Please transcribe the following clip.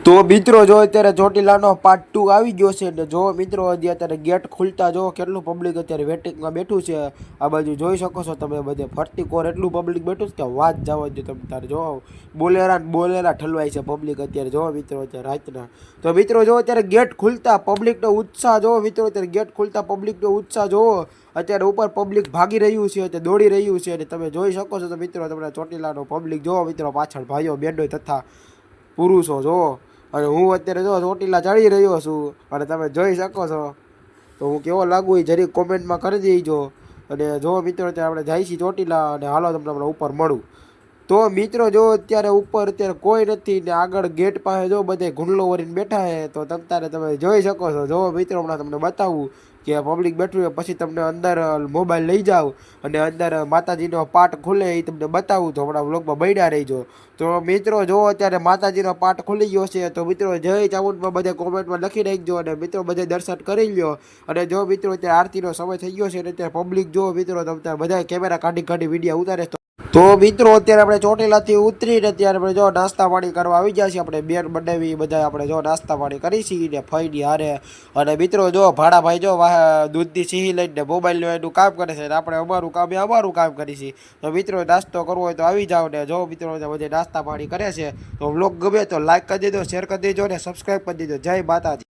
તો મિત્રો જો અત્યારે ચોટીલાનો પાર્ટ 2 આવી ગયો છે ને જો મિત્રો હજી અત્યારે ગેટ ખુલતા જો કેટલું પબ્લિક અત્યારે વેટિંગમાં બેઠું છે। આ બાજુ જોઈ શકો છો તમે બધે ફરતી કોર એટલું પબ્લિક બેઠું છે કે વાત જવા દો તમે તારે જો બોલેરા ઠલવાય છે પબ્લિક અત્યારે જો મિત્રો અત્યારે રાતના। તો મિત્રો જો અત્યારે ગેટ ખુલતા પબ્લિકનો ઉત્સાહ જો મિત્રો અત્યારે ગેટ ખુલતા પબ્લિકનો ઉત્સાહ જોવો અત્યારે ઉપર પબ્લિક ભાગી રહ્યું છે અત્યારે દોડી રહ્યું છે અને તમે જોઈ શકો છો તો મિત્રો તમને ચોટીલાનો પબ્લિક જોવો મિત્રો પાછળ ભાઈઓ બહેનો તથા પુરુષો જોવો અને હું અત્યારે જો ચોટીલા ચડી રહ્યો છું અને તમે જોઈ શકો છો તો હું કેવો લાગુ એ જરીક કોમેન્ટમાં કરી દેજો। અને જો મિત્રો અત્યારે આપણે જાય છીએ ચોટીલા અને હાલો તમને આપણે ઉપર મળું। તો મિત્રો જો અત્યારે ઉપર અત્યારે કોઈ નથી ને આગળ ગેટ પાસે જો બધે ગુંડલો વરીને બેઠા છે તો તમે જોઈ શકો છો। જો મિત્રો હમણાં તમને બતાવું કે પબ્લિક બેઠું છે પછી તમને અંદર મોબાઈલ લઈ જાઓ અને અંદર માતાજીનો પાઠ ખુલે એ તમને બતાવું તો હમણાં વ્લોગમાં બન્યા રહીજો। તો મિત્રો જો અત્યારે માતાજીનો પાઠ ખુલી ગયો છે તો મિત્રો જય ચામુંડમાં બધે કોમેન્ટમાં લખી નાખજો અને મિત્રો બધે દર્શન કરી લ્યો। અને જો મિત્રો અત્યારે આરતીનો સમય થઈ ગયો છે અને અત્યારે પબ્લિક જો મિત્રો તમે બધા કેમેરા કાઢી વિડીયો ઉતારે તો મિત્રો અત્યારે આપણે ચોટીલાથી ઉતરીને અત્યારે આપણે જો નાસ્તા પાણી કરવા આવી ગયા છીએ। આપણે બેન બનાવી બધા આપણે જો નાસ્તા પાણી કરી છીએ ને ફઈની હારે અને મિત્રો જો ભાડાભાઈ જો દૂધની સિંહી લઈને મોબાઈલનું એનું કામ કરે છે અને આપણે અમારું કામ કરીએ છીએ। તો મિત્રો નાસ્તો કરવો હોય તો આવી જાઓ ને જો મિત્રો બધે નાસ્તા પાણી કરે છે તો વ્લોગ ગમે તો લાઈક કરી દેજો, શેર કરી દેજો અને સબસ્ક્રાઈબ કરી દેજો। જય માતાજી।